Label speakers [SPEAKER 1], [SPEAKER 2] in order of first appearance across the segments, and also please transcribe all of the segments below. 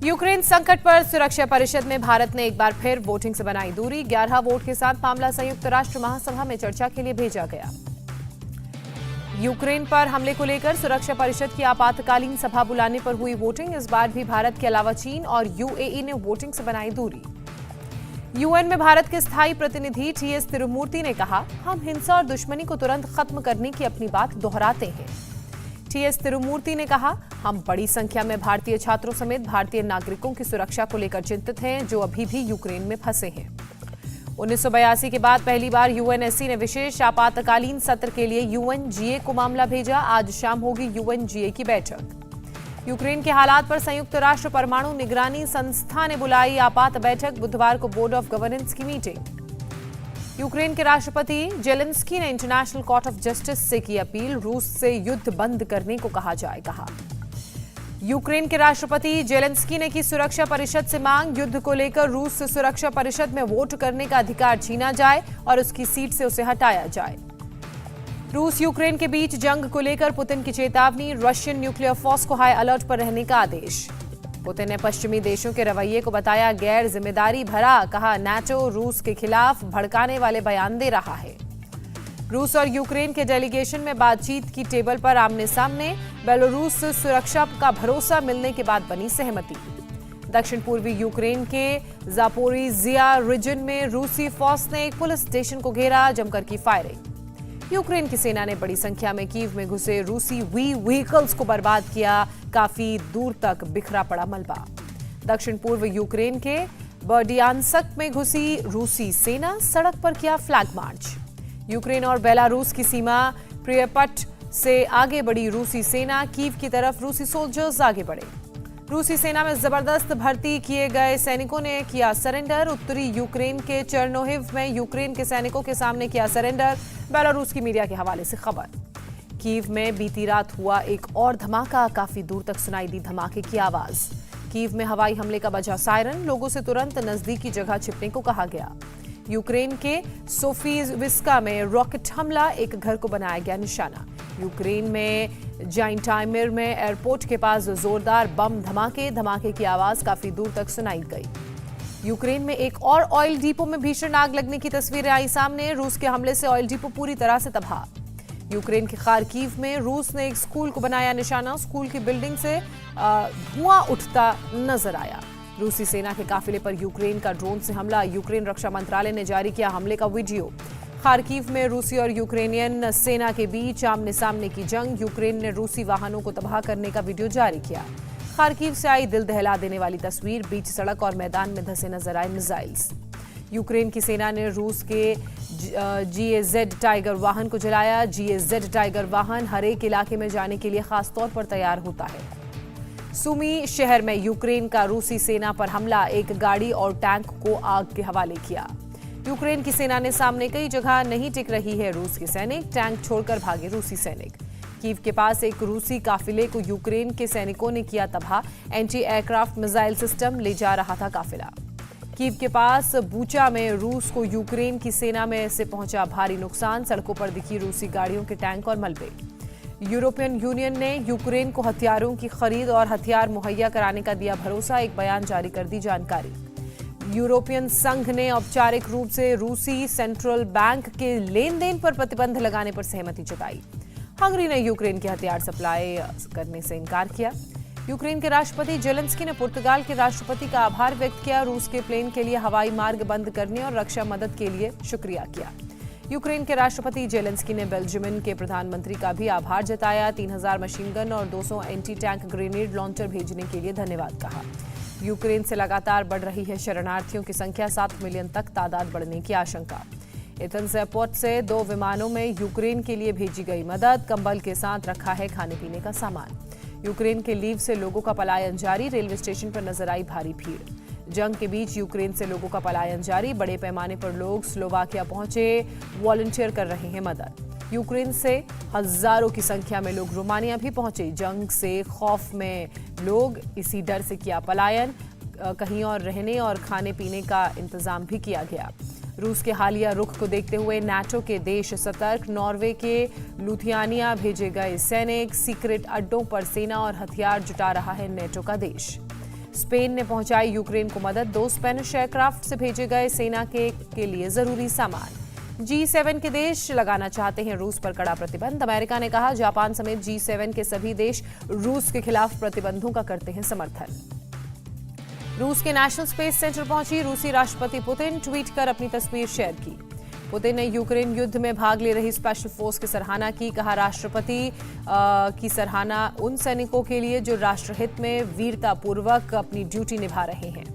[SPEAKER 1] Ukraine संकट पर सुरक्षा परिषद में भारत ने एक बार फिर वोटिंग से बनाई दूरी। 11 वोट के साथ मामला संयुक्त राष्ट्र महासभा में चर्चा के लिए भेजा गया। यूक्रेन पर हमले को लेकर सुरक्षा परिषद की आपातकालीन सभा बुलाने पर हुई वोटिंग। इस बार भी भारत के अलावा चीन और यूएई ने वोटिंग से बनाई दूरी। यूएन में भारत के स्थायी प्रतिनिधि टीएस तिरुमूर्ति ने कहा, हम हिंसा और दुश्मनी को तुरंत खत्म करने की अपनी बात दोहराते हैं। टीएस तिरुमूर्ति ने कहा, हम बड़ी संख्या में भारतीय छात्रों समेत भारतीय नागरिकों की सुरक्षा को लेकर चिंतित हैं जो अभी भी यूक्रेन में फंसे हैं। 1982 के बाद पहली बार यूएनएससी ने विशेष आपातकालीन सत्र के लिए यूएनजीए को मामला भेजा। आज शाम होगी यूएनजीए की बैठक। यूक्रेन के हालात पर संयुक्त राष्ट्र परमाणु निगरानी संस्था ने बुलाई आपात बैठक। बुधवार को बोर्ड ऑफ गवर्नेंस की मीटिंग। यूक्रेन के राष्ट्रपति जेलेंस्की ने इंटरनेशनल कोर्ट ऑफ जस्टिस से की अपील, रूस से युद्ध बंद करने को कहा जाएगा। यूक्रेन के राष्ट्रपति जेलेंस्की ने की सुरक्षा परिषद से मांग, युद्ध को लेकर रूस से सुरक्षा परिषद में वोट करने का अधिकार छीना जाए और उसकी सीट से उसे हटाया जाए। रूस यूक्रेन के बीच जंग को लेकर पुतिन की चेतावनी, रशियन न्यूक्लियर फोर्स को हाई अलर्ट पर रहने का आदेश। पुतिन ने पश्चिमी देशों के रवैये को बताया गैर जिम्मेदारी भरा, कहा नाटो रूस के खिलाफ भड़काने वाले बयान दे रहा है। रूस और यूक्रेन के डेलीगेशन में बातचीत की टेबल पर आमने सामने, बेलारूस से सुरक्षा का भरोसा मिलने के बाद बनी सहमति। दक्षिण पूर्वी यूक्रेन के जापोरिजिया रीजन में रूसी फोर्स ने एक पुलिस स्टेशन को घेरा, जमकर की फायरिंग। यूक्रेन की सेना ने बड़ी संख्या में कीव में घुसे रूसी व्हीकल्स को बर्बाद किया, काफी दूर तक बिखरा पड़ा मलबा। दक्षिण पूर्व यूक्रेन के बर्डियान्स्क में घुसी रूसी सेना, सड़क पर किया फ्लैग मार्च। यूक्रेन और बेलारूस की सीमा प्रियपट से आगे बढ़ी रूसी सेना, कीव की तरफ रूसी सोल्जर्स आगे बढ़े। रूसी सेना में जबरदस्त भर्ती किए गए सैनिकों ने किया सरेंडर। उत्तरी यूक्रेन के चेरनोहिव में यूक्रेन के सैनिकों के सामने किया सरेंडर, बेलारूस की मीडिया के हवाले से खबर। कीव में बीती रात हुआ एक और धमाका, काफी दूर तक सुनाई दी धमाके की आवाज। कीव में हवाई हमले का बजा सायरन, लोगों से तुरंत नजदीकी जगह छिपने को कहा गया। यूक्रेन के सोफीविस्का में रॉकेट हमला, एक घर को बनाया गया निशाना। यूक्रेन में जाइंटाइमिर में एयरपोर्ट के पास जोरदार बम धमाके की आवाज काफी दूर तक सुनाई गई। यूक्रेन में एक और ऑयल डिपो में भीषण आग लगने की तस्वीरें आई सामने। रूस के हमले से ऑयल डिपो पूरी तरह से तबाह। यूक्रेन के खार्किव में रूस ने एक स्कूल को बनाया निशाना, स्कूल की बिल्डिंग से धुआं उठता नजर आया। रूसी सेना के काफिले पर यूक्रेन का ड्रोन से हमला, यूक्रेन रक्षा मंत्रालय ने जारी किया हमले का वीडियो। खार्किव में रूसी और यूक्रेनियन सेना के बीच आमने सामने की जंग, यूक्रेन ने रूसी वाहनों को तबाह करने का वीडियो जारी किया। खार्किव से आई दिल दहला देने वाली तस्वीर, बीच सड़क और मैदान में धंसे नजर आए मिसाइल्स। यूक्रेन की सेना ने रूस के जीएजेड टाइगर वाहन को जलाया। जीएजेड टाइगर वाहन हर एक इलाके में जाने के लिए खास तौर पर तैयार होता है। सुमी शहर में यूक्रेन का रूसी सेना पर हमला, एक गाड़ी और टैंक को आग के हवाले किया। यूक्रेन की सेना ने सामने कई जगह नहीं टिक रही है रूस के सैनिक, टैंक छोड़कर भागे रूसी सैनिक। कीव के पास एक रूसी काफिले को यूक्रेन के सैनिकों ने किया तबाह, एंटी एयरक्राफ्ट मिसाइल सिस्टम ले जा रहा था काफिला। कीव के पास बूचा में रूस को यूक्रेन की सेना में से पहुंचा भारी नुकसान, सड़कों पर दिखी रूसी गाड़ियों के टैंक और मलबे। यूरोपियन यूनियन ने यूक्रेन को हथियारों की खरीद और हथियार मुहैया कराने का दिया भरोसा, एक बयान जारी कर दी जानकारी। यूरोपियन संघ ने औपचारिक रूप से रूसी सेंट्रल बैंक के लेन देन पर प्रतिबंध लगाने पर सहमति जताई। हंगरी ने यूक्रेन के हथियार सप्लाई करने से इनकार किया। यूक्रेन के राष्ट्रपति जेलेंस्की ने पुर्तगाल के राष्ट्रपति का आभार व्यक्त किया, रूस के प्लेन के लिए हवाई मार्ग बंद करने और रक्षा मदद के लिए शुक्रिया किया। यूक्रेन के राष्ट्रपति जेलेंस्की ने बेल्जियम के प्रधानमंत्री का भी आभार जताया। 3000 मशीन गन और 200 एंटी टैंक ग्रेनेड लॉन्चर भेजने के लिए धन्यवाद कहा। यूक्रेन से लगातार बढ़ रही है शरणार्थियों की संख्या, 7 मिलियन तक तादाद बढ़ने की आशंका। एथेंस एयरपोर्ट से 2 विमानों में यूक्रेन के लिए भेजी गई मदद, कंबल के साथ रखा है खाने पीने का सामान। यूक्रेन के लीव से लोगों का पलायन जारी, रेलवे स्टेशन पर नजर आई भारी भीड़। जंग के बीच यूक्रेन से लोगों का पलायन जारी, बड़े पैमाने पर लोग स्लोवाकिया पहुंचे, वॉलंटियर कर रहे हैं मदद। यूक्रेन से हजारों की संख्या में लोग रोमानिया भी पहुंचे, जंग से खौफ में लोग इसी डर से किया पलायन, कहीं और रहने और खाने पीने का इंतजाम भी किया गया। रूस के हालिया रुख को देखते हुए नाटो के देश सतर्क, नॉर्वे के लुथियानिया भेजे गए सैनिक, सीक्रेट अड्डों पर सेना और हथियार जुटा रहा है नेटो का देश। स्पेन ने पहुंचाई यूक्रेन को मदद। 2 स्पेनिश एयरक्राफ्ट से भेजे गए सेना के लिए जरूरी सामान। G7 के देश लगाना चाहते हैं रूस पर कड़ा प्रतिबंध। अमेरिका ने कहा जापान समेत G7 के सभी देश रूस के खिलाफ प्रतिबंधों का करते हैं समर्थन। रूस के नेशनल स्पेस सेंटर पहुंची रूसी राष्ट्रपति पुतिन, ट्वीट कर अपनी तस्वीर शेयर की। पुतिन ने यूक्रेन युद्ध में भाग ले रही स्पेशल फोर्स की सराहना की। कहा राष्ट्रपति की सराहना उन सैनिकों के लिए जो राष्ट्रहित में वीरतापूर्वक अपनी ड्यूटी निभा रहे हैं।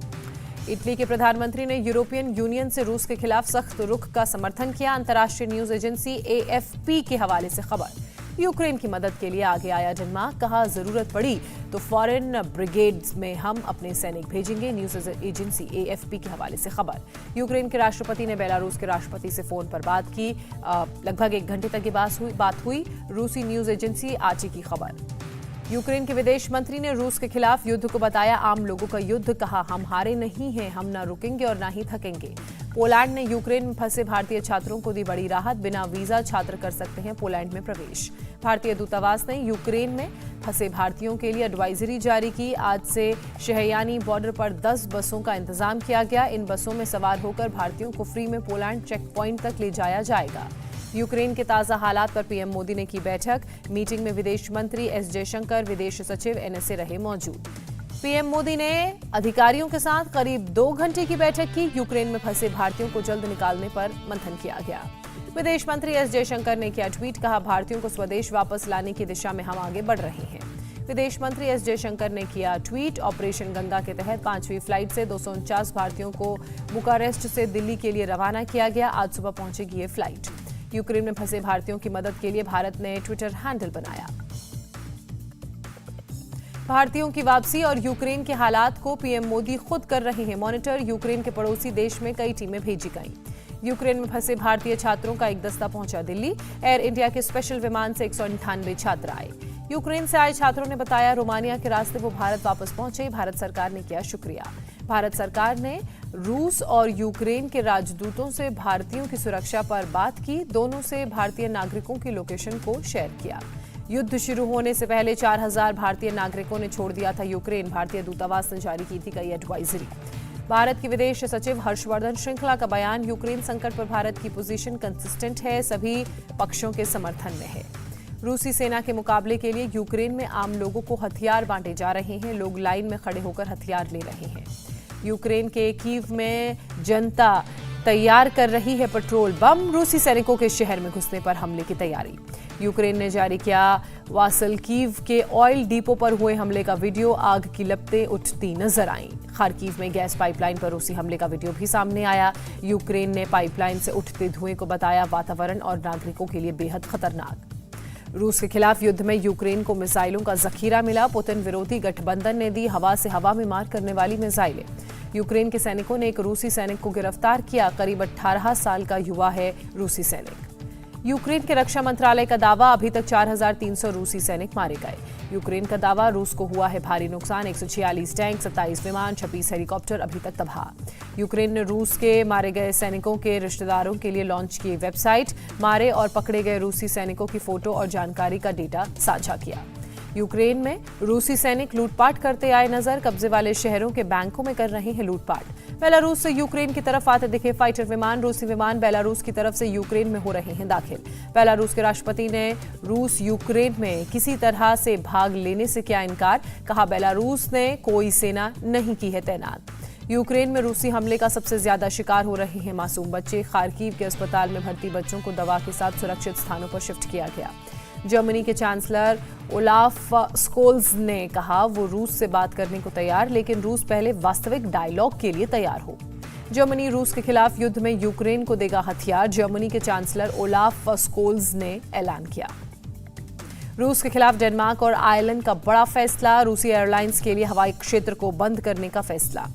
[SPEAKER 1] इटली के प्रधानमंत्री ने यूरोपियन यूनियन से रूस के खिलाफ सख्त रुख का समर्थन किया। अंतर्राष्ट्रीय न्यूज एजेंसी AFP के हवाले से खबर। यूक्रेन की मदद के लिए आगे आया डेनमार्क, कहा जरूरत पड़ी तो फॉरेन ब्रिगेड्स में हम अपने सैनिक भेजेंगे। न्यूज एजेंसी AFP के हवाले से खबर। यूक्रेन के राष्ट्रपति ने बेलारूस के राष्ट्रपति से फोन पर बात की। लगभग 1 घंटे तक ये बात हुई। रूसी न्यूज एजेंसी RT की खबर। यूक्रेन के विदेश मंत्री ने रूस के खिलाफ युद्ध को बताया आम लोगों का युद्ध। कहा हम हारे नहीं हैं, हम न रुकेंगे और न ही थकेंगे। पोलैंड ने यूक्रेन में फंसे भारतीय छात्रों को दी बड़ी राहत। बिना वीजा छात्र कर सकते हैं पोलैंड में प्रवेश। भारतीय दूतावास ने यूक्रेन में फंसे भारतीयों के लिए एडवाइजरी जारी की। आज से शहयानी बॉर्डर पर 10 बसों का इंतजाम किया गया। इन बसों में सवार होकर भारतीयों को फ्री में पोलैंड चेक पॉइंट तक ले जाया जाएगा। यूक्रेन के ताजा हालात पर पीएम मोदी ने की बैठक। मीटिंग में विदेश मंत्री S जयशंकर, विदेश सचिव NSA रहे मौजूद। पीएम मोदी ने अधिकारियों के साथ करीब 2 घंटे की बैठक की। यूक्रेन में फंसे भारतीयों को जल्द निकालने पर मंथन किया गया। विदेश मंत्री S जयशंकर ने किया ट्वीट, कहा भारतीयों को स्वदेश वापस लाने की दिशा में हम आगे बढ़ रहे हैं। विदेश मंत्री S जयशंकर ने किया ट्वीट, ऑपरेशन गंगा के तहत 5वीं फ्लाइट से 249 भारतीयों को बुकारेस्ट से दिल्ली के लिए रवाना किया गया। आज सुबह पहुंचेगी ये फ्लाइट। यूक्रेन में फंसे भारतीयों की मदद के लिए भारत ने ट्विटर हैंडल बनाया। भारतीयों की वापसी और यूक्रेन के हालात को पीएम मोदी खुद कर रहे हैं मॉनिटर। यूक्रेन के पड़ोसी देश में कई टीमें भेजी गईं। यूक्रेन में फंसे भारतीय छात्रों का एक दस्ता पहुंचा दिल्ली। एयर इंडिया के स्पेशल विमान से 198 छात्र आए। यूक्रेन से आए छात्रों ने बताया रोमानिया के रास्ते वो भारत वापस पहुंचे। भारत सरकार ने किया शुक्रिया। भारत सरकार ने रूस और यूक्रेन के राजदूतों से भारतीयों की सुरक्षा पर बात की। दोनों से भारतीय नागरिकों की लोकेशन को शेयर किया। युद्ध शुरू होने से पहले 4000 भारतीय नागरिकों ने छोड़ दिया था यूक्रेन। भारतीय दूतावास ने जारी की थी कई एडवाइजरी। भारत के विदेश सचिव हर्षवर्धन श्रृंखला का बयान, यूक्रेन संकट पर भारत की पोजीशन कंसिस्टेंट है, सभी पक्षों के समर्थन में है। रूसी सेना के मुकाबले के लिए यूक्रेन में आम लोगों को हथियार बांटे जा रहे हैं। लोग लाइन में खड़े होकर हथियार ले रहे हैं। यूक्रेन के कीव में जनता तैयार कर रही है पेट्रोल बम। रूसी सैनिकों के शहर में घुसने पर हमले की तैयारी। यूक्रेन ने जारी किया वासलकीव के ऑयल डिपो पर हुए हमले का वीडियो। आग की लपटें उठती नजर आईं। खार्किव में गैस पाइपलाइन पर रूसी हमले का वीडियो भी सामने आया। यूक्रेन ने पाइपलाइन से उठते धुएं को बताया वातावरण और नागरिकों के लिए बेहद खतरनाक। रूस के खिलाफ युद्ध में यूक्रेन को मिसाइलों का जखीरा मिला। पुतिन विरोधी गठबंधन ने दी हवा से हवा में मार करने वाली मिसाइलें। यूक्रेन के सैनिकों ने एक रूसी सैनिक को गिरफ्तार किया। करीब 18 साल का युवा है रूसी सैनिक। यूक्रेन के रक्षा मंत्रालय का दावा, अभी तक 4300 रूसी सैनिक मारे गए। यूक्रेन का दावा, रूस को हुआ है भारी नुकसान। 146 टैंक, 27 विमान, 26 हेलीकॉप्टर अभी तक तबाह। यूक्रेन ने रूस के मारे गए सैनिकों के रिश्तेदारों के लिए लॉन्च की वेबसाइट। मारे और पकड़े गए रूसी सैनिकों की फोटो और जानकारी का डेटा साझा किया। यूक्रेन में रूसी सैनिक लूटपाट करते आए नजर। कब्जे वाले शहरों के बैंकों में कर रहे हैं लूटपाट। बेलारूस से यूक्रेन की तरफ आते दिखे फाइटर विमान। रूसी विमान बेलारूस की तरफ से यूक्रेन में हो रहे हैं दाखिल। बेलारूस के राष्ट्रपति ने रूस यूक्रेन में किसी तरह से भाग लेने से किया इनकार। कहा बेलारूस ने कोई सेना नहीं की है तैनात। यूक्रेन में रूसी हमले का सबसे ज्यादा शिकार हो रहे हैं मासूम बच्चे। खार्किव के अस्पताल में भर्ती बच्चों को दवा के साथ सुरक्षित स्थानों पर शिफ्ट किया गया। जर्मनी के चांसलर ओलाफ स्कोल्ज ने कहा वो रूस से बात करने को तैयार, लेकिन रूस पहले वास्तविक डायलॉग के लिए तैयार हो। जर्मनी रूस के खिलाफ युद्ध में यूक्रेन को देगा हथियार। जर्मनी के चांसलर ओलाफ स्कोल्ज ने ऐलान किया। रूस के खिलाफ डेनमार्क और आयरलैंड का बड़ा फैसला। रूसी एयरलाइंस के लिए हवाई क्षेत्र को बंद करने का फैसला।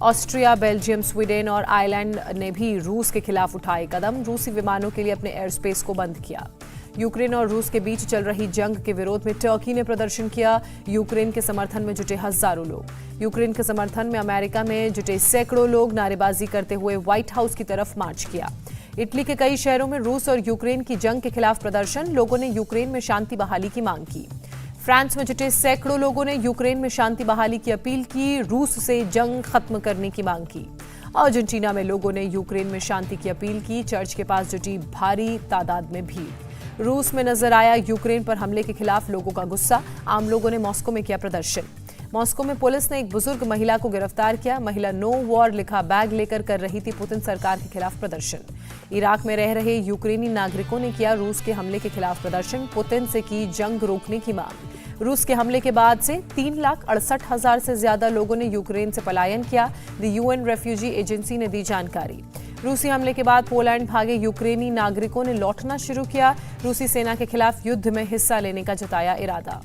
[SPEAKER 1] ऑस्ट्रिया, बेल्जियम, स्वीडन और आयरलैंड ने भी रूस के खिलाफ उठाए कदम। रूसी विमानों के लिए अपने एयर स्पेस को बंद किया। यूक्रेन और रूस के बीच चल रही जंग के विरोध में टर्की ने प्रदर्शन किया। यूक्रेन के समर्थन में जुटे हजारों लोग। यूक्रेन के समर्थन में अमेरिका में जुटे सैकड़ों लोग नारेबाजी करते हुए व्हाइट हाउस की तरफ मार्च किया। इटली के कई शहरों में रूस और यूक्रेन की जंग के खिलाफ प्रदर्शन। लोगों ने यूक्रेन में शांति बहाली की मांग की। फ्रांस में जुटे सैकड़ों लोगों ने यूक्रेन में शांति बहाली की अपील की, रूस से जंग खत्म करने की मांग की। अर्जेंटीना में लोगों ने यूक्रेन में शांति की अपील की, चर्च के पास जुटी भारी तादाद में भीड़। रूस में नजर आया यूक्रेन पर हमले के खिलाफ लोगों का गुस्सा, आम लोगों ने मॉस्को में किया प्रदर्शन। मॉस्को में पुलिस ने एक बुजुर्ग महिला को गिरफ्तार किया। महिला नो वॉर लिखा बैग लेकर कर रही थी पुतिन सरकार के खिलाफ प्रदर्शन। इराक में रह रहे यूक्रेनी नागरिकों ने किया रूस के हमले के खिलाफ प्रदर्शन, पुतिन से की जंग रोकने की मांग। रूस के हमले के बाद से 3,68,000 से ज्यादा लोगों ने यूक्रेन से पलायन किया। द यूएन रेफ्यूजी एजेंसी ने दी जानकारी। रूसी हमले के बाद पोलैंड भागे यूक्रेनी नागरिकों ने लौटना शुरू किया। रूसी सेना के खिलाफ युद्ध में हिस्सा लेने का जताया इरादा।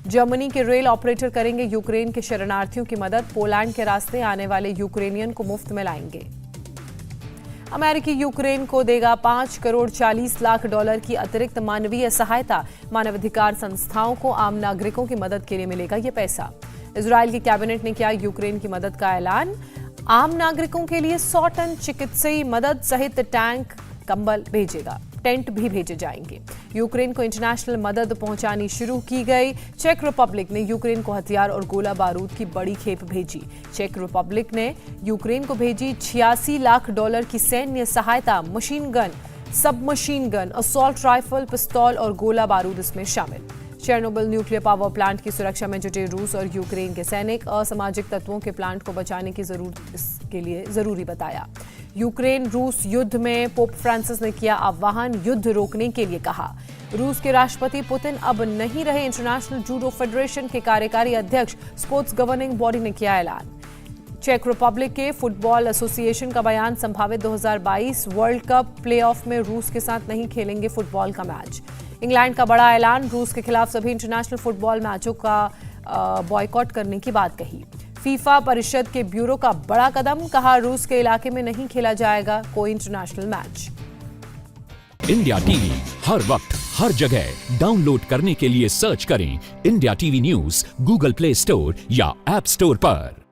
[SPEAKER 1] जर्मनी के रेल ऑपरेटर करेंगे यूक्रेन के शरणार्थियों की मदद, पोलैंड के रास्ते आने वाले यूक्रेनियन को मुफ्त में लाएंगे। अमेरिकी यूक्रेन को देगा $5,40,00,000 की अतिरिक्त मानवीय सहायता। मानवाधिकार संस्थाओं को आम नागरिकों की मदद के लिए मिलेगा ये पैसा। इजरायल की कैबिनेट ने किया यूक्रेन की मदद का ऐलान। आम नागरिकों के लिए 100 टन चिकित्सीय मदद सहित टैंक, कंबल भेजेगा। टेंट भी भेजे जाएंगे। यूक्रेन को इंटरनेशनल मदद पहुंचानी शुरू की गई। चेक रिपब्लिक ने यूक्रेन को हथियार और गोला बारूद की बड़ी खेप भेजी। चेक रिपब्लिक ने यूक्रेन को भेजी $86 लाख की सैन्य सहायता। मशीन गन, सब मशीन गन, असॉल्ट राइफल, पिस्तौल और गोला बारूद इसमें शामिल। चेर्नोबिल न्यूक्लियर पावर प्लांट की सुरक्षा में जुटे रूस और यूक्रेन के सैनिक, असामाजिक तत्वों के प्लांट को बचाने की इसके लिए जरूरी बताया। यूक्रेन रूस युद्ध में पोप फ्रांसिस ने किया आह्वान, युद्ध रोकने के लिए कहा। रूस के राष्ट्रपति पुतिन अब नहीं रहे इंटरनेशनल जूडो फेडरेशन के कार्यकारी अध्यक्ष, स्पोर्ट्स गवर्निंग बॉडी ने किया ऐलान। चेक रिपब्लिक के फुटबॉल एसोसिएशन का बयान, संभावित 2022 वर्ल्ड कप प्लेऑफ में रूस के साथ नहीं खेलेंगे फुटबॉल का मैच। इंग्लैंड का बड़ा ऐलान, रूस के खिलाफ सभी इंटरनेशनल फुटबॉल मैचों का बॉयकॉट करने की बात कही। फीफा परिषद के ब्यूरो का बड़ा कदम, कहा रूस के इलाके में नहीं खेला जाएगा कोई इंटरनेशनल मैच।
[SPEAKER 2] इंडिया टीवी हर वक्त हर जगह डाउनलोड करने के लिए सर्च करें India TV news Google play store या ऐप स्टोर पर।